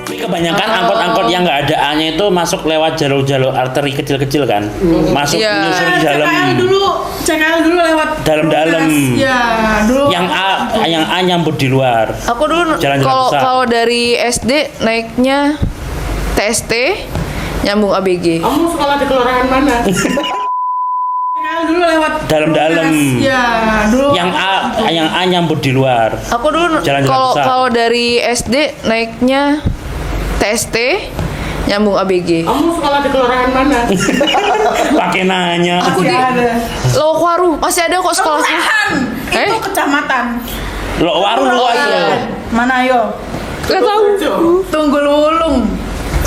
Kebanyakan angkot-angkot yang nggak ada A-nya itu masuk lewat jalur-jalur arteri kecil-kecil kan, masuk nyusur di dalam. CKL dulu lewat dalam-dalam. Ya, dulu. Yang A nyambut di luar. Aku dulu kalau dari SD naiknya TST nyambung ABG. Kamu sekolah di kelurahan mana? CKL dulu lewat dalam-dalam. Ya, dulu. Yang A nyambut di luar. Aku dulu kalau dari SD naiknya TST nyambung ABG. Kamu sekolah di kelurahan mana? Pakai nanya. Aku di Lowokwaru masih ada kok sekolahnya. Itu kecamatan. Lowokwaru luas loh. Mana yo? Gak tahu. Tunggul Wulung.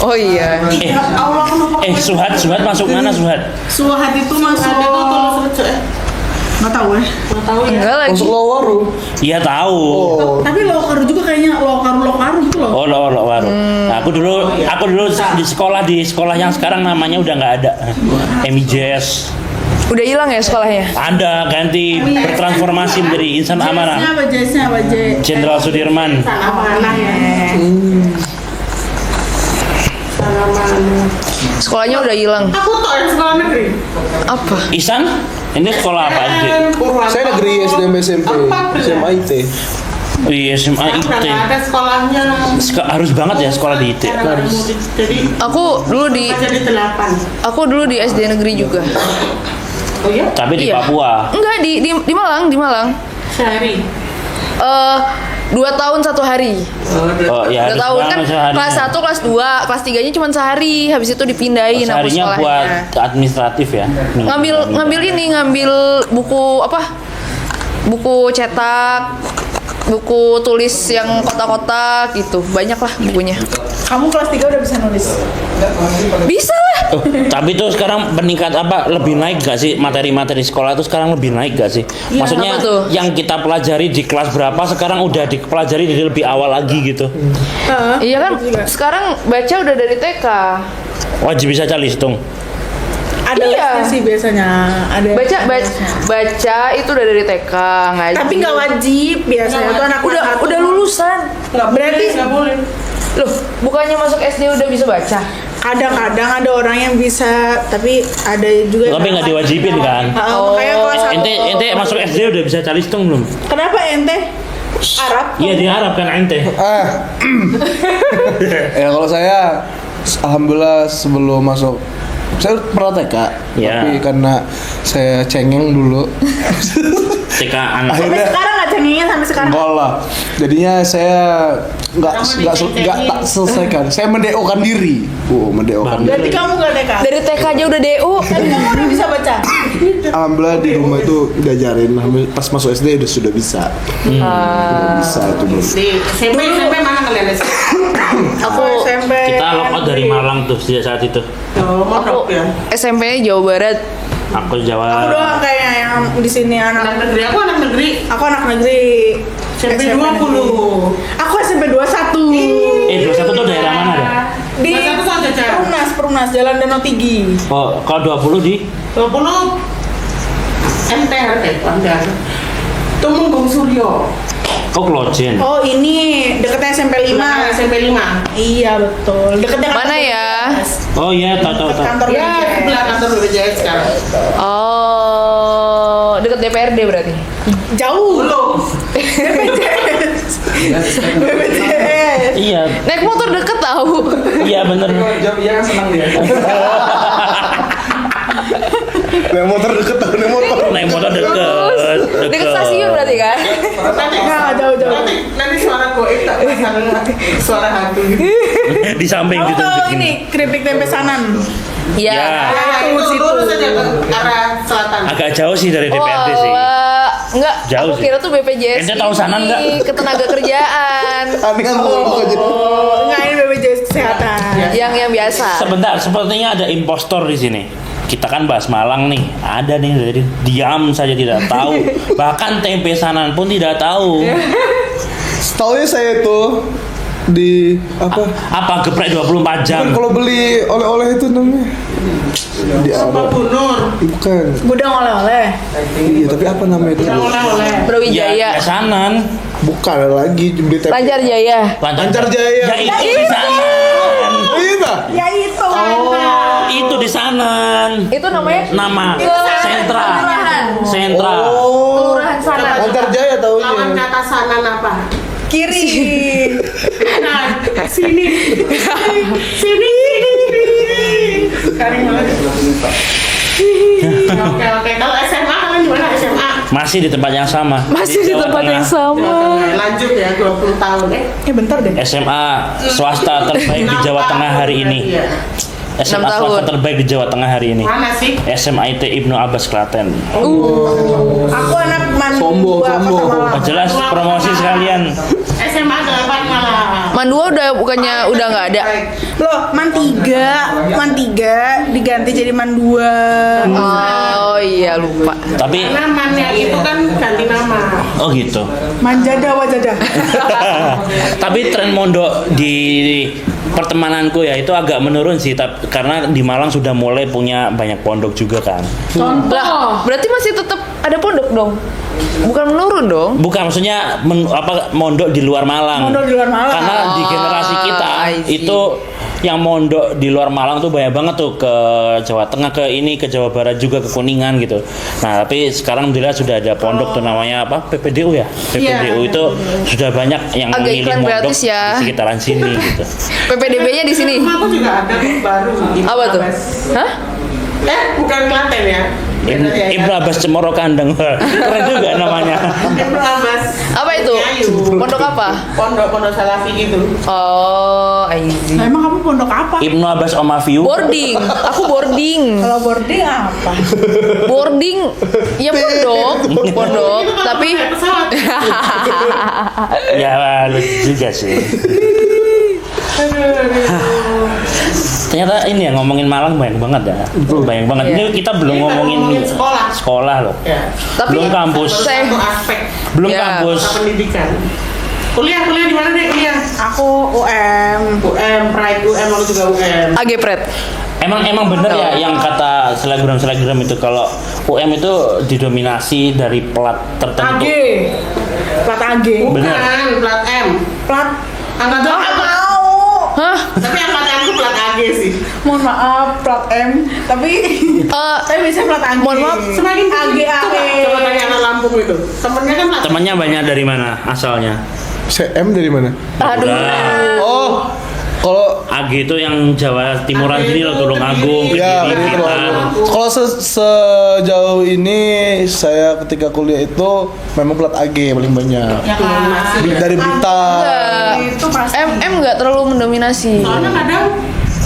Oh iya. Suhat masuk mana Suhat? Suhat itu masuk nggak tahu ya. Enggak lagi. Masuk Lowokwaru. Iya tahu. Tapi Lowokwaru juga kayaknya Lowokwaru gitu loh. Oh Lowokwaru. Nah, aku dulu di sekolah yang sekarang namanya udah nggak ada. MIJS. Udah hilang ya sekolahnya? Ada ganti bertransformasi menjadi Insan Amanah. JS-nya apa Jenderal Sudirman. Amanah ya. Sekolahnya udah hilang. Aku tuh yang sekolah negeri. Apa? Isan? Ini sekolah apa SD? Saya negeri SDM SMP, SMA IT. Iya SMA IT. Ada sekolahnya. Harus banget ya sekolah di IT. Harus. Jadi Aku dulu jadi 8. Aku dulu di SD negeri juga. Oh iya? Tapi di Iya. Papua. Enggak di Malang. Sehari. 2 tahun 1 hari. Oh ya. 2 tahun kan sehari. kelas 1, kelas 2, kelas 3-nya cuma sehari. Habis itu dipindahin aku Seharinya sekolahnya. buat administratif ya. Ngambil buku apa? Buku cetak, buku tulis yang kotak-kotak gitu. Banyak lah bukunya. Kamu kelas 3 udah bisa nulis? Bisa lah. Oh, tapi itu sekarang meningkat lebih naik gak sih materi-materi sekolah itu sekarang lebih naik gak sih? Maksudnya apa tuh? yang kita pelajari di kelas berapa sekarang udah dipelajari dari lebih awal lagi gitu. Iya kan? Sekarang baca udah dari TK. Wajib bisa hitung. Ada lesnya sih biasanya. Ada Baca itu udah dari TK, ngaji. tapi nggak wajib biasanya tuh anak udah lulusan. Berarti nggak boleh. Loh, bukannya masuk SD udah bisa baca? kadang-kadang ada orang yang bisa, tapi ada juga. Tapi nggak diwajibin kan? Kayak kelas 1. Ente masuk SD udah bisa cari hitung belum? Kenapa ente? Arab? Iya di Arab kan ente. Ya kalau saya alhamdulillah sebelum masuk saya pernah TK, Ya. tapi karena saya cengeng dulu. TK anak. Sampai Akhirnya sekarang nggak cengengnya sampai sekarang. enggak lah. Jadinya saya nggak tak selesaikan. Saya mendeokan diri. Mendeokan diri. Berarti kamu nggak TK? Dari TK aja udah DU. Tapi kamu udah bisa baca. Alhamdulillah di rumah itu diajarin. Pas masuk SD sudah bisa. Sudah bisa itu dulu. Di SMP mana kalian SD? Aku SMP. Kita lockout dari Malang tuh saat itu. Oh, mondok ya. SMP Jawa Barat. Aku Aku Jawa. doang kayaknya yang di sini Anak anak. negeri, aku anak negeri. Aku anak negeri. SMP 20. Aku SMP 21. 21 tuh daerah mana ada? Di Masa itu ada cara. Perumnas Jalan Danau Tinggi. Oh, kalau 20 di 20 MTR Pandar. Tumung Bung Suryo. Oh, Klojen. Oh ini deketnya SMP 5. SMP 5. Iya betul. Deketnya Mana ya? Oh iya, tahu. Kantor Ya, BPJS. sebelah kantor BPJS sekarang. Oh, deket DPRD berarti. Jauh. Belum. BPJS. BPJS. Iya, Naik motor deket tahu. iya bener. Iya kan senang dia. Naik motor deket tahu naik motor. Naik motor deket. Deket stasiun berarti kan? Nggak, jauh-jauh. Nanti suara goib tak pasang suara hantu. Di samping Kamu tahu ditunjukin. ini keripik tempe sanan? Iya. Ya. Ya, itu lurus aja ke arah selatan. Agak jauh sih dari DPRD sih. Enggak, Jauh aku sih. kira tuh BPJS. Ente tahu sanan nggak? Ketenaga kerjaan. Aneh kan ngomong aja. Enggak, ini BPJS kesehatan. Yang biasa. Sebentar, sepertinya ada impostor di sini. kita kan bahas Malang nih, ada nih dari diam saja tidak tahu, bahkan tempe sanan pun tidak tahu. Setaunya saya tuh di Apa geprek 24 jam? Bukan, kalau beli oleh-oleh itu namanya di Apa Bunur? bukan. Gudang oleh-oleh. Iya, tapi apa namanya itu? Oleh-oleh. Brawijaya. Ya sanan. Bukan ada lagi beli tempe. Lancar Jaya. Lancar Jaya. Ya itu di sanan. Iya. Ya itu. Itu di sanan. Itu namanya Nama sentra. Kelurahan. Sentra. Oh. Kelurahan sana. Lancar Jaya Lawan taunya. kata sanan apa? Kiri. Nah, sini. Sini. Sekarang mana? Oke. Kalau SMA kalian gimana SMA? Masih di tempat yang sama. Masih di Jawa tempat Tengah. yang sama. Lanjut ya 20 tahun Bentar deh. SMA swasta terbaik di Jawa Tengah hari ini. Iya. SMA 6 tahun. swasta terbaik di Jawa Tengah hari ini. Mana sih? SMA IT Ibnu Abbas Klaten. Aku anak man Sombong, dua, sombong. Kota Malang. Oh, jelas promosi sekalian. SMA 8 malah. Mandua udah nggak ada. Loh, man 3 diganti jadi man 2. Oh iya lupa. Tapi Karena mannya itu kan ganti nama. oh gitu. Manjada wajada. Tapi tren mondok di pertemananku ya itu agak menurun sih, karena di Malang sudah mulai punya banyak pondok juga kan. Lah, berarti masih tetap ada pondok dong? Bukan menurun dong? Bukan, maksudnya mondok di luar Malang. Mondok di luar Malang. Karena di generasi kita I see. itu yang mondok di luar Malang tuh banyak banget tuh, ke Jawa Tengah, ke Jawa Barat juga, ke Kuningan gitu. Nah, tapi sekarang alhamdulillah sudah ada pondok tuh namanya apa? PPDU ya. PPDU itu sudah banyak yang Agak memilih iklan mondok gratis ya. di sekitaran sini gitu. PPDB-nya di sini. Aku juga ada tuh baru. Apa tuh? Hah? Bukan Klaten ya. Ibnu Abbas Cemoro Kandang. Keren juga namanya. Ibnu Abbas. Apa itu? Pondok apa? Pondok Salafi gitu. Oh, I see. Nah, emang kamu pondok apa? Ibnu Abbas Omaviu. Boarding. Aku boarding. Kalau boarding apa? Boarding. Ya pondok, tapi Ya lucu juga sih. Ternyata ini ya, ngomongin Malang banyak banget ya. Banyak banget. Iya. Ini kita belum Ini ngomongin sekolah loh. Ya. tapi Belum kampus. Satu aspek Belum Ya. kampus. pendidikan. Kuliah di mana deh kuliah? Aku UM. Pride UM, aku juga UM. AG Pret. Emang bener ya yang kata selebgram itu, kalau UM itu didominasi dari plat AG. tertentu. Plat AG. Bener. Bukan, plat M. Plat. Angkatan Nggak apa? mau. Hah? Tapi angkatanku plat AG sih. Mohon maaf, plat M. Tapi saya bisa plat AG. Mohon maaf, Semakin AG Coba tanya anak Lampung itu. Temennya kan plat. Temannya banyak dari mana asalnya? CM dari mana? aduh. Oh, kalau AG itu yang Jawa Timuran sini loh, Tulungagung, ya Kediri, begitu. Blitar. Kalau sejauh ini saya ketika kuliah itu memang plat AG paling banyak. Ya kan. Dari Blitar. Itu pasti. M nggak terlalu mendominasi. Soalnya kadang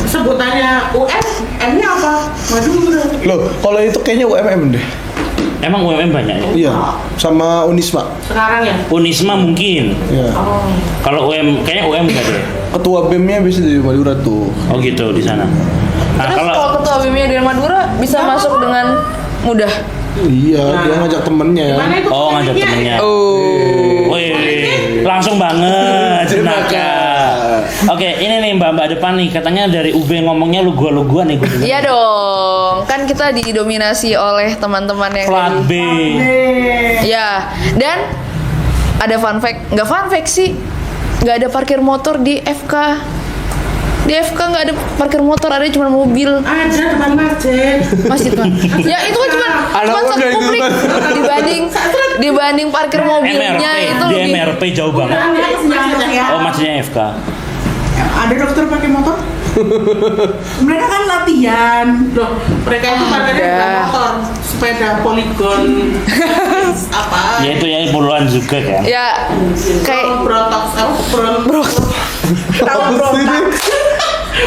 sebutannya UM, M-nya apa? Madura. Loh, kalau itu kayaknya UMM deh. Emang UMM banyak ya? Iya, sama Unisma. Sekarang ya? Unisma mungkin. Iya. Kalau kayaknya UM enggak deh. Ketua BEM-nya bisa dari Madura tuh. Oh gitu di sana. Nah, Terus kalau ketua BEM-nya dari Madura bisa masuk dengan mudah. Iya, dia ngajak temennya. Gimana itu? oh ngajak temennya. Oh. Wih, langsung banget jenaka. Oke, ini nih mbak depan nih, katanya dari UB ngomongnya lu gua nih. Iya dong, kan kita didominasi oleh teman-teman yang Plat B. Ya, dan ada fun fact, nggak fun fact sih, nggak ada parkir motor di FK. Di FK nggak ada parkir motor, ada cuma mobil. Ada depan masjid. Masjid kan? Ya itu kan cuma Anak udah itu publik kan. dibanding parkir mobilnya MRP, itu di lebih. MRP jauh banget. Oh maksudnya FK. Ada dokter pakai motor? Mereka kan latihan. Loh, mereka itu parkirnya Ada. bukan motor, sepeda poligon. Apa? Ya itu ya puluhan juga kan. Ya kayak Brotox, Tahu bro.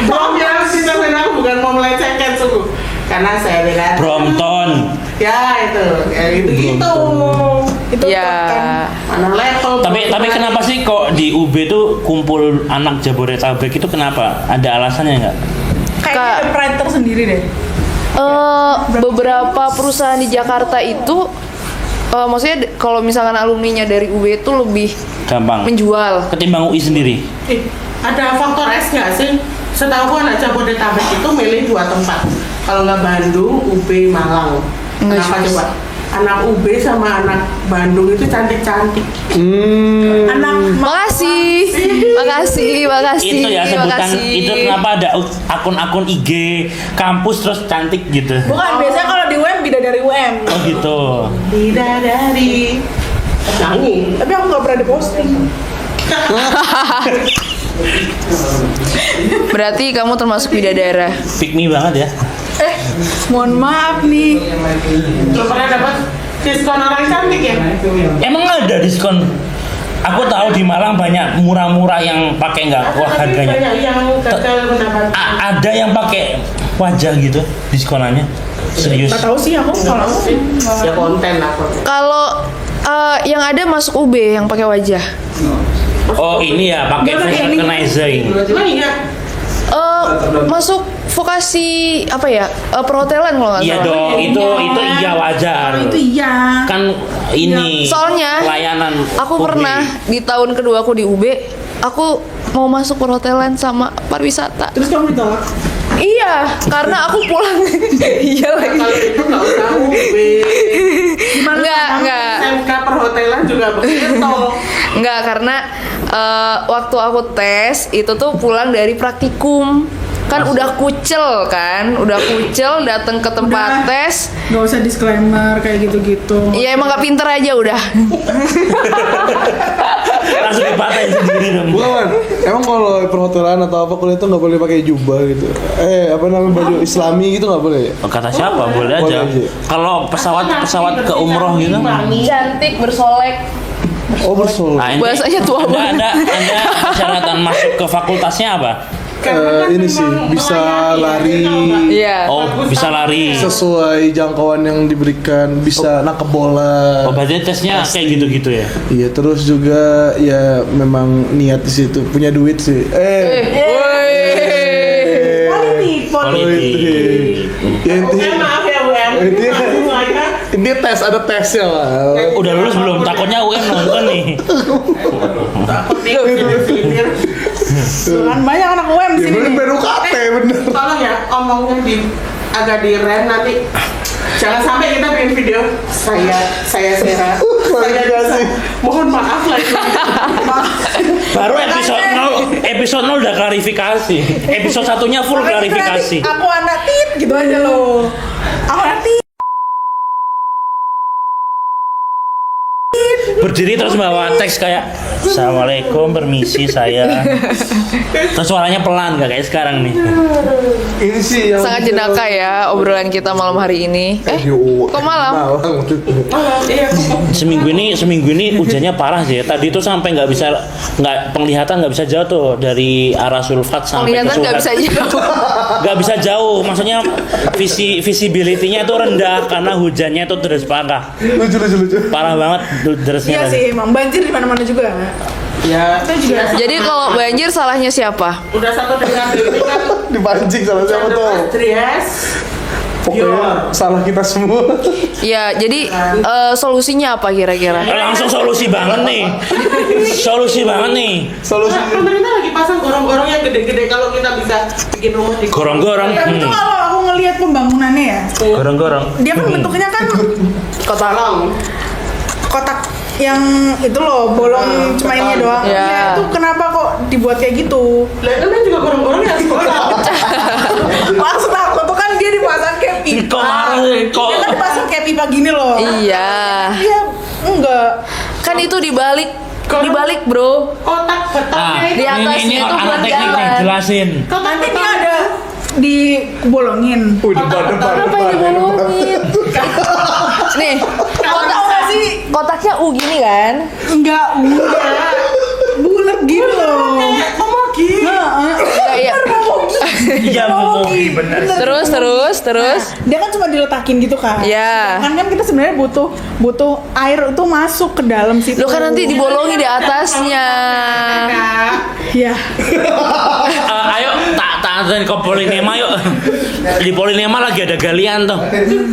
Bom yang kita bilang bukan mau melecehkan sungguh. Karena saya bilang Brompton. ya itu gitu. Itu ya. kan. Mana level. Tapi kenapa sih kok di UB tuh kumpul anak Jabodetabek itu kenapa? Ada alasannya nggak? Kayaknya ada pride tersendiri deh. beberapa perusahaan di Jakarta itu maksudnya kalau misalkan alumninya dari UB itu lebih Gampang. menjual. Ketimbang UI sendiri. Ada faktor S nggak sih? Setahu anak Jabodetabek itu milih 2 tempat. Kalau nggak Bandung, UB, Malang. Nggak Kenapa sih. coba? Anak UB sama anak Bandung itu cantik-cantik. Anak Makasih. Itu ya sebutan makasih. itu kenapa ada akun-akun IG kampus terus cantik gitu. bukan biasanya kalau di UM bidadari UM. Oh gitu. Bidadari. Nyanyi. Tapi aku nggak pernah diposting. Berarti kamu termasuk bidadara. Pick me banget ya. Mohon maaf nih. Belum pernah dapat diskon orang cantik ya? Emang ada diskon? Aku tahu di Malang banyak murah-murah yang pakai nggak wah Tapi harganya. banyak yang gagal mendapatkan. Ada yang pakai wajah gitu diskonannya. Serius. Gak tahu sih aku kalau aku Ya konten lah konten. Kalau yang ada masuk UB yang pakai wajah. Oh ini ya pakai facial organizing. Cuma iya. Masuk vokasi apa ya? Perhotelan kalau nggak Iya salah. dong, itu iya wajar. itu iya. Kan ini Soalnya pelayanan. Aku publik. pernah di tahun kedua aku di UB, aku mau masuk perhotelan sama pariwisata. Terus kamu ditolak. Iya, karena aku pulang. Iya lagi. Kalau itu nggak usah UB. Enggak. SMK perhotelan juga begitu. Enggak, karena waktu aku tes itu tuh pulang dari praktikum. Kan udah kucel datang ke tempat Udah. tes. Gak usah disclaimer kayak gitu-gitu. Iya emang gak pinter aja udah. Langsung dipatahin sendiri dong. Bukan, Man. Emang kalau perhotelan atau apa kuliah itu nggak boleh pakai jubah gitu. Apa namanya baju Islami gitu nggak boleh ya? Oh, kata siapa? Boleh Boleh aja. aja. Kalau pesawat ke umroh gitu. Cantik, bersolek. Oh bersul. Nah, ini Bahasanya tua banget. Anda persyaratan masuk ke fakultasnya apa? Ini sih bisa lari Iya. Oh, bisa lari. sesuai jangkauan yang diberikan, bisa nangkep bola. Oh, berarti tesnya kayak gitu-gitu ya? Iya, terus juga ya memang niat di situ, punya duit sih. Politik. Ya intinya, Maaf ya UM. ini tes ada tesnya lah. Udah lulus belum? Takutnya UM nonton nih. Kan banyak anak UM di Ya sini. bener baru KT bener. Tolong ya omongnya agak direm nanti. Jangan sampai kita bikin video saya Sarah. Klarifikasi. Mohon maaf lagi. Baru episode 0 udah klarifikasi. Episode satunya full klarifikasi. Aku anak tit gitu aja loh. Aku anak tit. Berdiri terus bawa teks kayak Assalamualaikum, permisi saya. Terus suaranya pelan gak kayak sekarang nih. Ini sih yang Sangat jenaka ya obrolan kita malam hari ini. Kok malam? Seminggu ini hujannya parah sih. Tadi tuh sampai penglihatan nggak bisa jauh tuh dari arah Sulfat sampai Penglihatan ke nggak bisa jauh. Nggak bisa jauh. Maksudnya visibility-nya itu rendah karena hujannya tuh terus parah. Lucu. Parah banget derasnya. Iya tadi. sih, emang banjir di mana-mana juga. Ya, Itu juga. Jadi kalau banjir salahnya siapa? udah satu dengan ini kan Dipancing sama siapa tuh? Dries. Pokoknya salah kita semua. Ya, jadi solusinya apa kira-kira? Langsung solusi banget nih. Solusi banget nih. Solusi Pemerintah lagi pasang gorong-gorong yang gede-gede kalau kita bisa bikin rumah di Gorong-gorong. Tapi itu kalau aku ngelihat pembangunannya ya, Gorong-gorong. dia kan bentuknya kan Tolong. kotak yang itu loh, bolong cuma ini doang. Iya. Ya, itu kenapa kok dibuat kayak gitu? Lah kan juga gorong-gorong ya sekolah. Maksud aku tuh kan dia dipasang kayak pipa. Kok marah sih? Kok- Dia kan dipasang kayak pipa gini loh. Iya. Iya, enggak. Kan itu dibalik, Bro. Kotak betonnya Di itu. atasnya ini itu anak buat teknik nih, jalan. jelasin. Kotak Nanti dia beton. ada dibolongin. Kenapa yang dibolongin? Nih, Kamu tahu gak sih? kotaknya U gini kan? Enggak, bulat gitu loh. Kayak pemogi. Enggak ya. Iya, Momogi bener. Terus. Dia kan cuma diletakin gitu kan. Iya. Kan kita sebenarnya butuh air itu masuk ke dalam situ. Lo kan nanti dibolongi di atasnya. Iya. Ayo tak anterin kompol ini, yuk. di Polinema lagi ada galian tuh.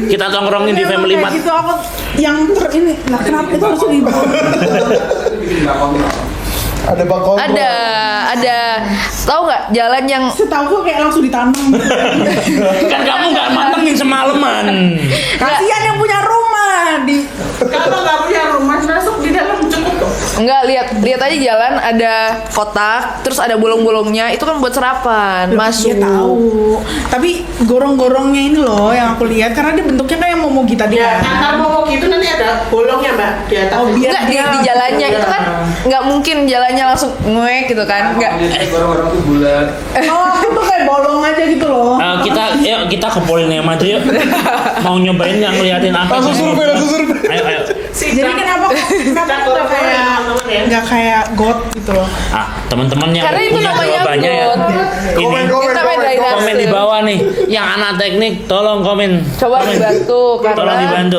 Kita tongkrongin di Emang Family kayak Mart. gitu aku yang ini. Nah, kenapa itu harus dibawa? Ada bakal. Ada. Tahu nggak jalan yang Setahu kayak langsung ditanam. Kan kamu nggak mantengin semalaman. Kasihan yang punya rumah di. Kalau nggak punya rumah masuk di dalam cukup kok. Enggak, lihat aja jalan ada kotak, terus ada bolong-bolongnya, itu kan buat serapan, masuk. Iya tahu. Tapi gorong-gorongnya ini loh yang aku lihat karena dia bentuknya kayak momogi tadi Ya, kan. antar momok itu nanti ada bolongnya mbak di atas. Oh, biar Enggak, di dia- jalannya itu kan nggak mungkin jalannya langsung nguek gitu kan. Enggak. Orang-orang tuh bulat. Oh, itu kayak bolong aja gitu loh. Kita ke Polinema aja yuk. Mau nyobain yang ngeliatin apa? Langsung survei. Ayo. Jadi kenapa aku nggak kayak got gitu loh? Ah, teman-teman yang Karena itu punya namanya jawabannya ya. got. Ini Kita main drainase. komen di bawah nih. Yang anak teknik tolong komen. Coba dibantu karena Tolong dibantu.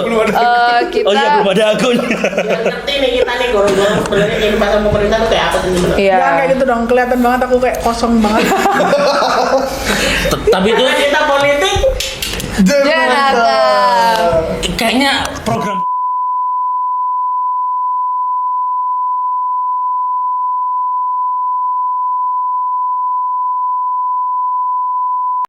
kita Oh iya belum ada akunnya. Biar ngerti nih kita nih gorong-gorong sebenarnya yang dipasang pemerintah tuh kayak apa sih sebenarnya. Iya. Jangan kayak gitu dong, kelihatan banget aku kayak kosong banget. Tapi itu Karena kita politik Jangan. kayaknya program